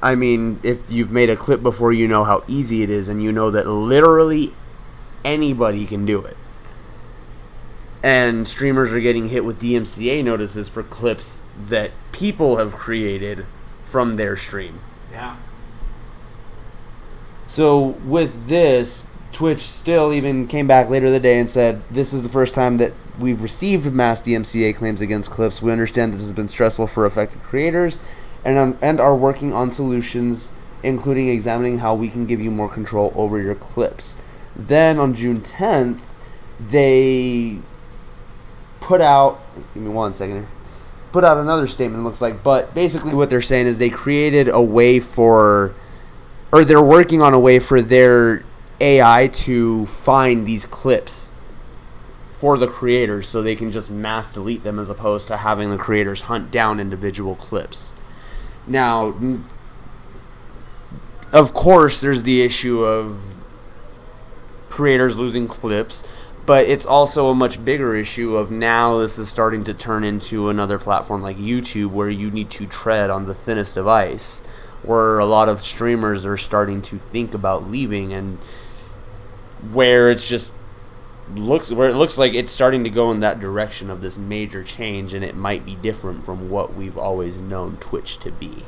I mean, if you've made a clip before, you know how easy it is, and you know that literally anybody can do it. And streamers are getting hit with DMCA notices for clips that people have created from their stream. Yeah. So with this, Twitch still even came back later in the day and said, "This is the first time that we've received mass DMCA claims against clips. We understand this has been stressful for affected creators and are working on solutions, including examining how we can give you more control over your clips." Then on June 10th, they put out, give me one second here, put out another statement, it looks like, but basically what they're saying is they created a way for, or they're working on a way for their AI to find these clips for the creators so they can just mass delete them as opposed to having the creators hunt down individual clips. Now, of course, there's the issue of creators losing clips, but it's also a much bigger issue of now this is starting to turn into another platform like YouTube where you need to tread on the thinnest of ice, where a lot of streamers are starting to think about leaving, and where it's just where it looks like it's starting to go in that direction of this major change, and it might be different from what we've always known Twitch to be.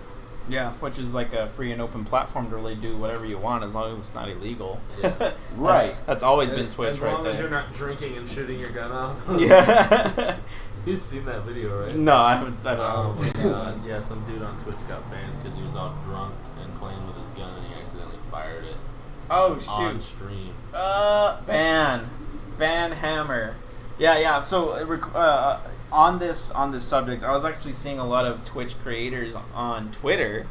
Yeah, which is like a free and open platform to really do whatever you want as long as it's not illegal. Yeah. Right. That's always been Twitch right there. As long as you're not drinking and shooting your gun off. Yeah. You've seen that video, right? No, I haven't seen Yeah, some dude on Twitch got banned because he was all drunk and playing with his gun and he accidentally fired it. Oh, shoot. On stream. Ban hammer. Yeah. So on this subject, I was actually seeing a lot of Twitch creators on Twitter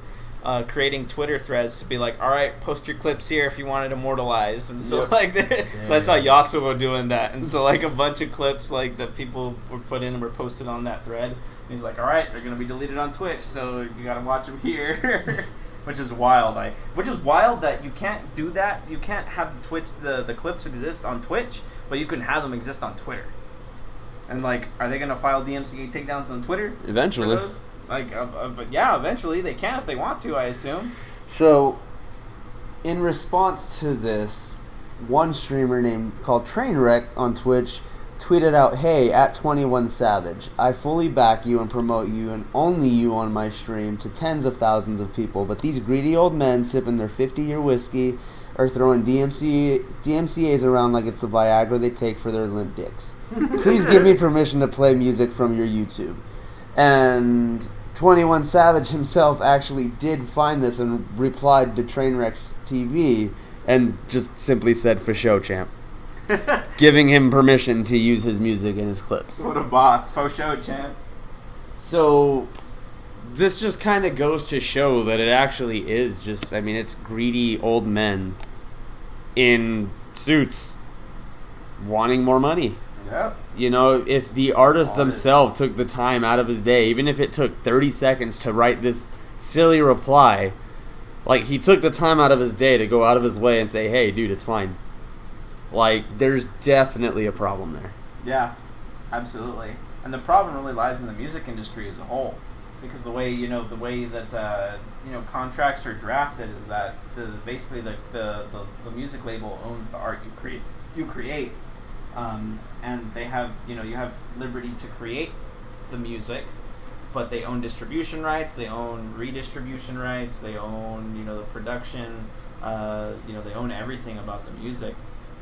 creating Twitter threads to be like, all right, post your clips here if you want it immortalized. And so so I saw Yasuo doing that, and so like a bunch of clips like that people were put in and were posted on that thread. And he's like, all right, they're gonna be deleted on Twitch, so you gotta watch them here. Which is wild. Which is wild that you can't do that. You can't have Twitch the clips exist on Twitch, but you can have them exist on Twitter. And like, are they gonna file DMCA takedowns on Twitter? Eventually. But yeah, eventually they can if they want to, I assume. So, in response to this, one streamer called Trainwreck on Twitch tweeted out, "Hey, at 21 Savage, I fully back you and promote you and only you on my stream to tens of thousands of people, but these greedy old men sipping their 50-year whiskey are throwing DMCAs around like it's the Viagra they take for their limp dicks. Please give me permission to play music from your YouTube." And 21 Savage himself actually did find this and replied to Trainwrecks TV and just simply said, "For show, champ." Giving him permission to use his music in his clips. What a boss. Faux show, champ. So, this just kind of goes to show that it actually is just, I mean, it's greedy old men in suits wanting more money. Yep. You know, if the artist themselves took the time out of his day, even if it took 30 seconds to write this silly reply, like, he took the time out of his day to go out of his way and say, "Hey, dude, it's fine." Like, there's definitely a problem there. Yeah, absolutely. And the problem really lies in the music industry as a whole, because the way that contracts are drafted is that basically the music label owns the art you create, and they have you have liberty to create the music, but they own distribution rights, they own redistribution rights, they own the production, they own everything about the music.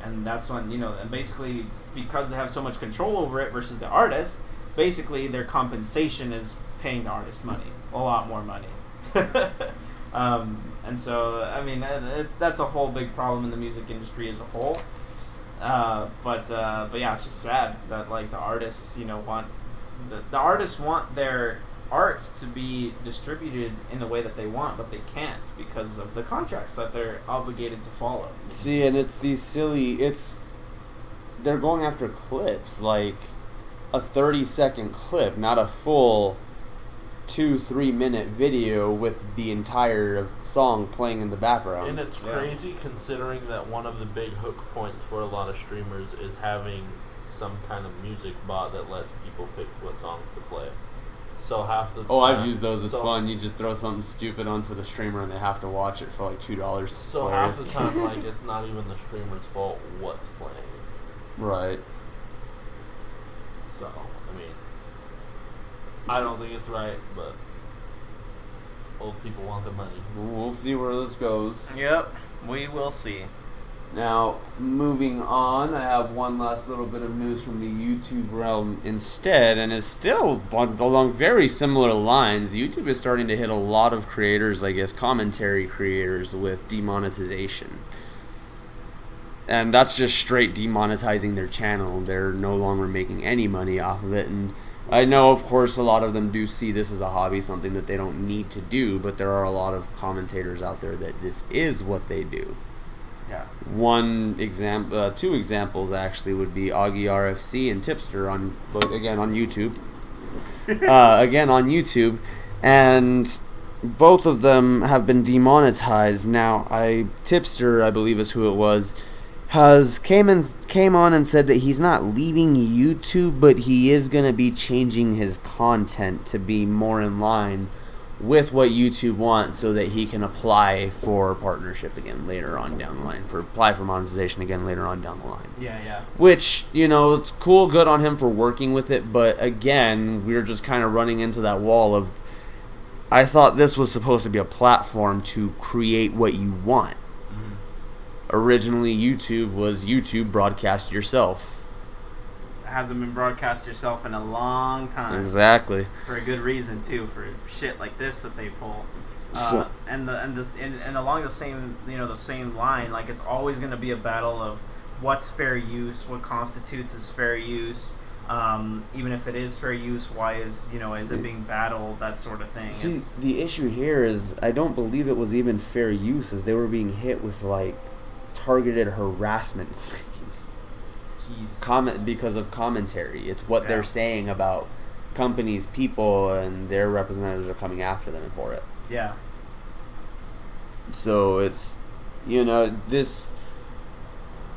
And that's when, and basically because they have so much control over it versus the artist, basically their compensation is paying the artist money, a lot more money. And so, I mean, that's a whole big problem in the music industry as a whole. But yeah, it's just sad that like the artists, want the artists want their art to be distributed in the way that they want, but they can't because of the contracts that they're obligated to follow. See, and it's these silly, they're going after clips, like a 30-second clip, not a full 2-3 minute video with the entire song playing in the background. And it's crazy considering that one of the big hook points for a lot of streamers is having some kind of music bot that lets people pick what songs to play. So half the time, I've used those. It's fun. You just throw something stupid on for the streamer, and they have to watch it for like $2. So half the time, like, it's not even the streamer's fault what's playing. Right. So I mean, I don't think it's right, but old people want the money. We'll see where this goes. Yep, we will see. Now, moving on, I have one last little bit of news from the YouTube realm instead, and it's still along very similar lines. YouTube is starting to hit a lot of creators, I guess, commentary creators, with demonetization. And that's just straight demonetizing their channel. They're no longer making any money off of it, and I know, of course, a lot of them do see this as a hobby, something that they don't need to do, but there are a lot of commentators out there that this is what they do. Yeah. Two examples actually would be Augie RFC and Tipster on YouTube. On YouTube, and both of them have been demonetized. Now, Tipster, I believe is who it was, came on and said that he's not leaving YouTube, but he is going to be changing his content to be more in line with what YouTube wants, so that he can apply for partnership again later on down the line, apply for monetization again later on down the line. Yeah. Which, it's cool, good on him for working with it, but again, we're just kind of running into that wall of, I thought this was supposed to be a platform to create what you want. Mm-hmm. Originally, YouTube was YouTube broadcast yourself. Hasn't been broadcast yourself in a long time. Exactly. For a good reason too, for shit like this that they pull. And along the same the same line, like, it's always going to be a battle of what's fair use, what constitutes as fair use. Even if it is fair use, why is it being battled, that sort of thing. See, the issue here is I don't believe it was even fair use, as they were being hit with like targeted harassment. Because of commentary. It's what they're saying about companies, people, and their representatives are coming after them for it. Yeah. So it's, this,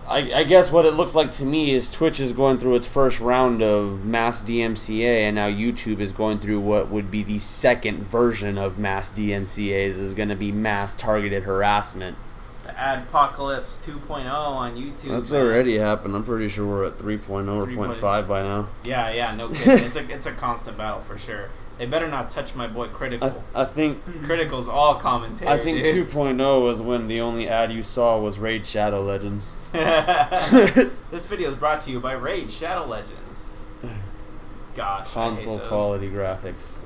I guess what it looks like to me is Twitch is going through its first round of mass DMCA, and now YouTube is going through what would be the second version of mass DMCAs, is going to be mass targeted harassment. Adpocalypse 2.0 on YouTube. That's man. already happened. I'm pretty sure we're at 3.0 or 0.5 by now. Yeah, no kidding. It's a constant battle for sure. They better not touch my boy Critical. I think Critical's all commentary. I think dude. 2.0 was when the only ad you saw was Raid Shadow Legends. This video is brought to you by Raid Shadow Legends. Gosh, Console quality graphics.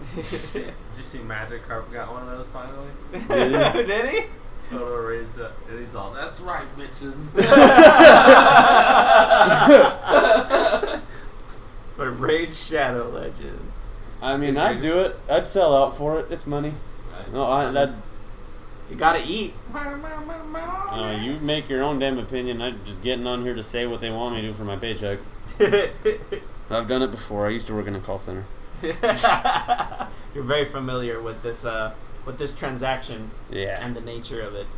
Did you see Magic Carp got one of those finally? Did he? Photo raised up. And he's all, that's right, bitches. But Raid Shadow Legends. I mean, I'd do it. I'd sell out for it. It's money. No, that's. You gotta eat. You make your own damn opinion. I'm just getting on here to say what they want me to do for my paycheck. I've done it before. I used to work in a call center. You're very familiar with this transaction Yeah. and the nature of it.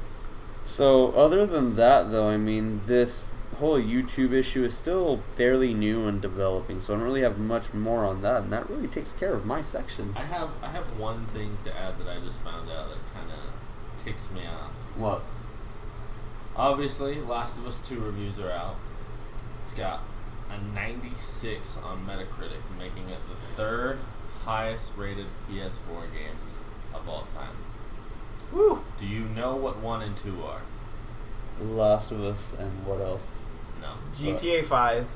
So, other than that, though, I mean, this whole YouTube issue is still fairly new and developing, so I don't really have much more on that, and that really takes care of my section. I have one thing to add that I just found out that kind of ticks me off. What? Obviously, Last of Us 2 reviews are out. It's got a 96 on Metacritic, making it the third highest rated PS4 games of all time. Woo! Do you know what 1 and 2 are? Last of Us and what else? No. GTA 5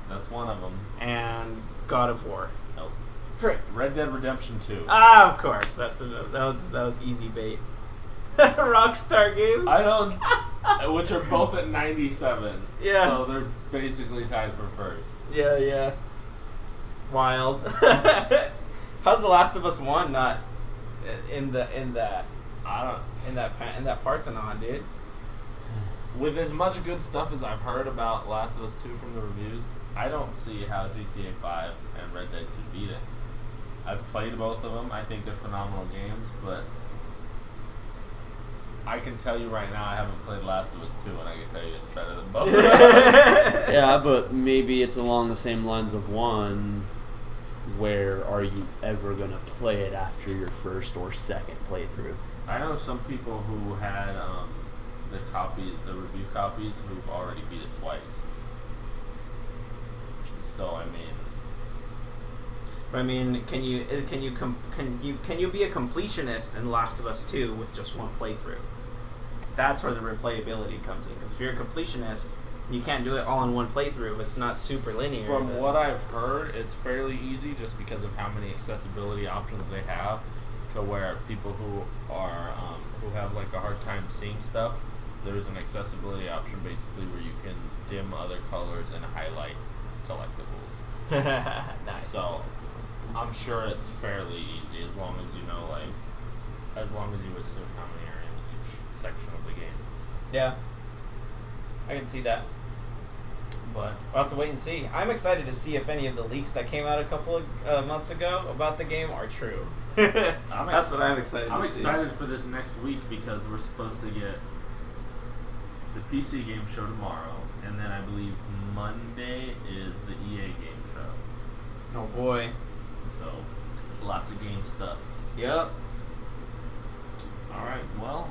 That's one of them. and God of War. Nope. Frick. Red Dead Redemption 2. Ah, of course. That was easy bait. Rockstar Games. I don't. Which are both at 97. Yeah. So they're basically tied for first. Yeah. Wild. How's The Last of Us 1 not in that I don't. Parthenon, dude? With as much good stuff as I've heard about Last of Us 2 from the reviews, I don't see how GTA 5 and Red Dead could beat it. I've played both of them. I think they're phenomenal games, but I can tell you right now I haven't played Last of Us 2, and I can tell you it's better than both. Yeah, but maybe it's along the same lines of 1, where are you ever going to play it after your first or second playthrough? I know some people who had the review copies, who've already beat it twice. So I mean, can you be a completionist in Last of Us 2 with just one playthrough? That's where the replayability comes in. Because if you're a completionist, you can't do it all in one playthrough. It's not super linear. from what I've heard, it's fairly easy just because of how many accessibility options they have, to where people who are who have like a hard time seeing stuff, there's an accessibility option basically where you can dim other colors and highlight collectibles. Nice. So I'm sure it's fairly easy as long as you know, like, as long as you assume how many are in each section of the game. Yeah, I can see that. But We'll have to wait and see. I'm excited to see if any of the leaks that came out a couple of months ago about the game are true. That's what I'm excited I'm to see. excited for this next week because we're supposed to get the PC game show tomorrow, and then I believe Monday is the EA game show. Oh boy. So lots of game stuff. Yep. All right. Well,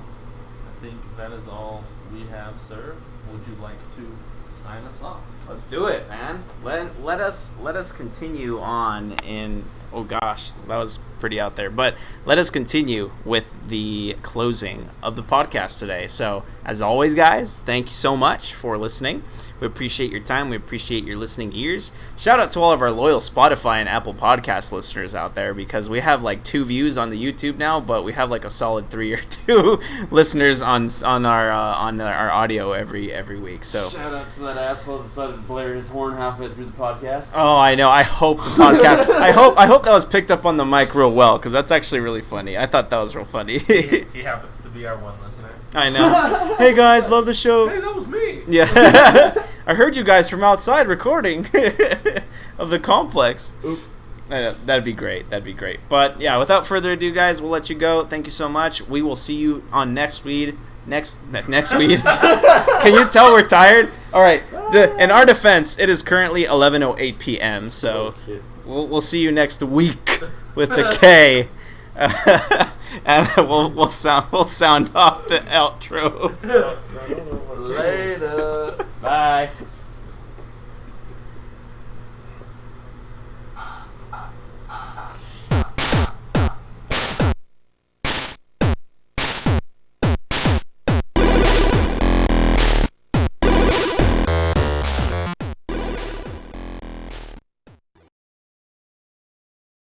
I think that is all we have, sir. Would you like to sign us off? Let's do it, man. Let us continue on in. Oh gosh, that was pretty out there. But let us continue with the closing of the podcast today. So, as always, guys, thank you so much for listening. We appreciate your time. We appreciate your listening ears. Shout out to all of our loyal Spotify and Apple Podcast listeners out there, because we have like 2 views on the YouTube now, but we have like a solid 3 or 2 listeners on our audio every week. So Shout out to that asshole that decided to blare his horn halfway through the podcast. oh, I know. I hope the podcast. I hope that was picked up on the mic real well, because that's actually really funny. I thought that was real funny. He happens to be our one listener. I know. Hey guys, love the show. Hey, that was me. Yeah. I heard you guys from outside recording of the complex. Oops. That'd be great. But yeah, without further ado, guys, we'll let you go. Thank you so much. We will see you on next week. Next week. Can you tell we're tired? All right. In our defense, it is currently 11:08 p.m. So we'll see you next week with the K. and we'll sound off the outro. Later. Bye.